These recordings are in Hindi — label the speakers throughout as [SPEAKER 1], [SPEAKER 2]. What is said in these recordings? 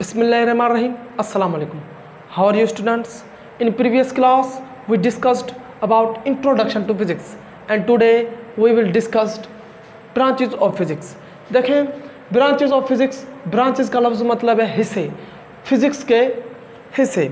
[SPEAKER 1] Bismillahirrahmanirrahim. Assalamu alaikum. How are you students? In previous class we discussed about introduction to physics and today we will discuss branches of physics. देखें branches of physics, branches का लफ्ज़ मतलब है हिस्से, फिज़िक्स के हिस्से.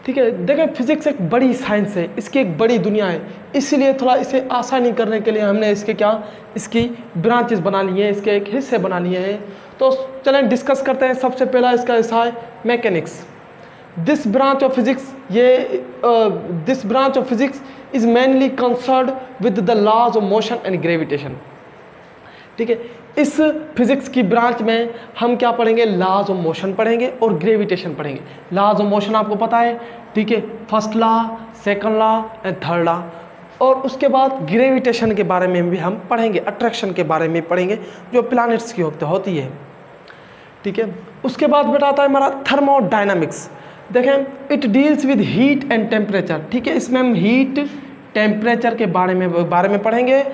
[SPEAKER 1] ठीक है, देखें फिज़िक्स एक बड़ी साइंस है, इसकी एक बड़ी दुनिया है, इसीलिए थोड़ा इसे आसानी करने के लिए हमने इसकी ब्रांचेस बना लिए हैं, इसके एक हिस्से बना लिए हैं. तो चलें डिस्कस करते हैं. सबसे पहला इसका हिस्सा है mechanics. This branch of physics is mainly concerned with the laws of motion and gravitation. ठीक है, इस फिज़िक्स की ब्रांच में हम क्या पढ़ेंगे? लॉज ऑफ मोशन पढ़ेंगे और ग्रेविटेशन पढ़ेंगे. लॉज ऑफ मोशन आपको पता है, ठीक है, first law, second law and third law. और उसके बाद ग्रेविटेशन के बारे में भी हम पढ़ेंगे, अट्रैक्शन के बारे में पढ़ेंगे जो प्लैनेट्स की होती है. ठीक है, उसके बाद बेटा आता है हमारा थर्मोडायनामिक्स. देखें it deals with heat and temperature. ठीक है, इसमें हम हीट टेम्परेचर के बारे में पढ़ेंगे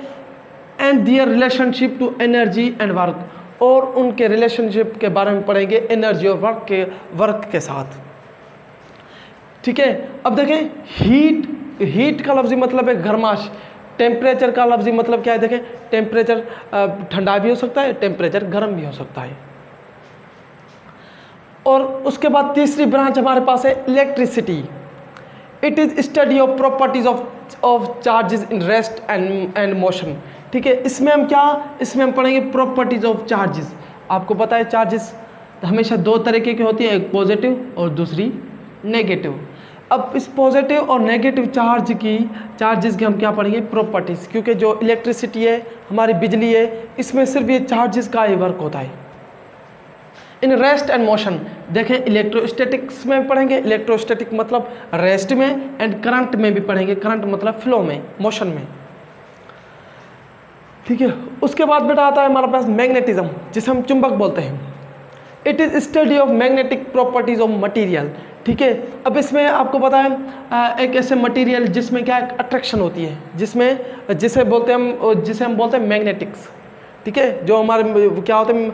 [SPEAKER 1] and their relationship to energy and work, और उनके रिलेशनशिप के बारे में पढ़ेंगे एनर्जी और वर्क के साथ. ठीक है, अब देखें हीट का लफ्ज़ी मतलब है गर्माश. टेम्परेचर का लफ्ज़ी मतलब क्या है? देखें टेम्परेचर ठंडा भी हो सकता है, टेम्परेचर गर्म भी हो सकता है. और उसके बाद तीसरी ब्रांच हमारे पास है electricity. It is study of properties of charges in rest and motion. ठीक है, इसमें हम पढ़ेंगे प्रॉपर्टीज ऑफ चार्जेस. आपको पता है चार्जेस हमेशा दो तरीके की होती है, एक पॉजिटिव और दूसरी नेगेटिव. अब इस पॉजिटिव और नेगेटिव चार्जेस की हम क्या पढ़ेंगे? प्रॉपर्टीज़. क्योंकि जो इलेक्ट्रिसिटी है, हमारी बिजली है, इसमें सिर्फ ये चार्जेस का ही वर्क होता है. इन रेस्ट एंड मोशन देखें इलेक्ट्रोस्टैटिक्स में पढ़ेंगे. इलेक्ट्रोस्टैटिक मतलब रेस्ट में, एंड करंट में भी पढ़ेंगे. करंट मतलब फ्लो में, मोशन में. ठीक है, उसके बाद बेटा आता है हमारे पास मैग्नेटिज्म, जिसे हम चुंबक बोलते हैं. It is study of magnetic properties of material. ठीक है, अब इसमें आपको पता है एक ऐसे मटेरियल जिसमें क्या अट्रैक्शन होती है, जिसे हम बोलते हैं मैग्नेटिक्स. ठीक है, जो हमारे क्या होते हैं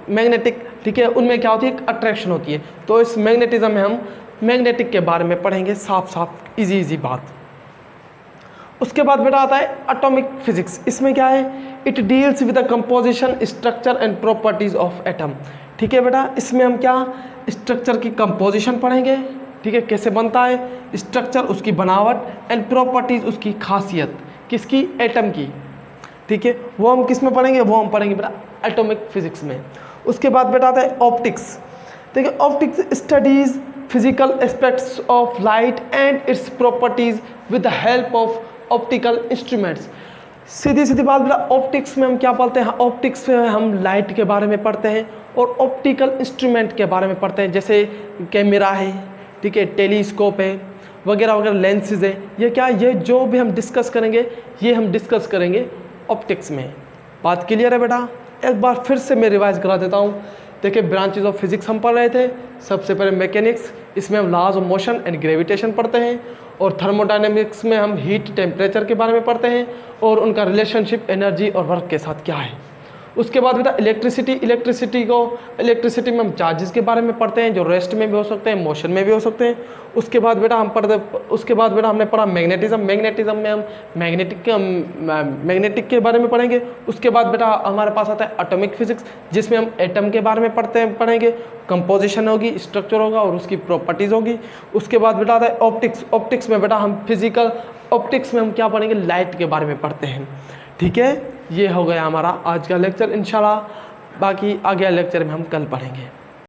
[SPEAKER 1] मैग्नेटिक, ठीक है, उनमें क्या होती है? अट्रैक्शन होती है. तो इस मैग्नेटिज्म में हम मैग्नेटिक के बारे में पढ़ेंगे. साफ इजी बात. उसके बाद बेटा आता है एटॉमिक फिजिक्स. इसमें क्या है? It deals with the composition, structure and properties of atom. ठीक है बेटा, इसमें हम क्या स्ट्रक्चर की कंपोजिशन पढ़ेंगे. ठीक है, कैसे बनता है स्ट्रक्चर, उसकी बनावट, एंड प्रॉपर्टीज उसकी खासियत, किसकी? एटम की. ठीक है, वो हम किस में पढ़ेंगे? वो हम पढ़ेंगे बेटा एटॉमिक फिजिक्स में. उसके बाद बेटा आता है ऑप्टिक्स. देखिए optics studies physical aspects of light and its properties with the help of optical instruments. सीधी बात बेटा, ऑप्टिक्स में हम क्या पढ़ते हैं? ऑप्टिक्स में हम लाइट के बारे में पढ़ते हैं और ऑप्टिकल इंस्ट्रूमेंट के बारे में पढ़ते हैं, जैसे कैमरा है, ठीक है, टेलीस्कोप है, वगैरह वगैरह, लेंसेज है. ये जो भी हम डिस्कस करेंगे, ये हम डिस्कस करेंगे ऑप्टिक्स में. बात क्लियर है बेटा? एक बार फिर से मैं रिवाइज करा देता हूँ. देखिए ब्रांचेज ऑफ फिजिक्स हम पढ़ रहे थे. सबसे पहले मैकेनिक्स, इसमें हम laws of motion and gravitation पढ़ते हैं. और थर्मोडायनेमिक्स में हम हीट टेम्परेचर के बारे में पढ़ते हैं और उनका रिलेशनशिप एनर्जी और वर्क के साथ क्या है. उसके बाद बेटा इलेक्ट्रिसिटी में हम चार्जेस के बारे में पढ़ते हैं, जो रेस्ट में भी हो सकते हैं, मोशन में भी हो सकते हैं. उसके बाद बेटा हमने पढ़ा मैग्नेटिज्म में हम मैग्नेटिक के बारे में पढ़ेंगे. उसके बाद बेटा हमारे पास आता है एटॉमिक फिजिक्स, जिसमें हम एटम के बारे में पढ़ेंगे. कंपोजिशन होगी, स्ट्रक्चर होगा और उसकी प्रॉपर्टीज़ होगी. उसके बाद बेटा आता है ऑप्टिक्स में बेटा हम फिजिकल ऑप्टिक्स में हम क्या पढ़ेंगे? लाइट के बारे में पढ़ते हैं. ठीक है, ये हो गया हमारा आज का लेक्चर. इंशाल्लाह बाकी आगे लेक्चर में हम कल पढ़ेंगे.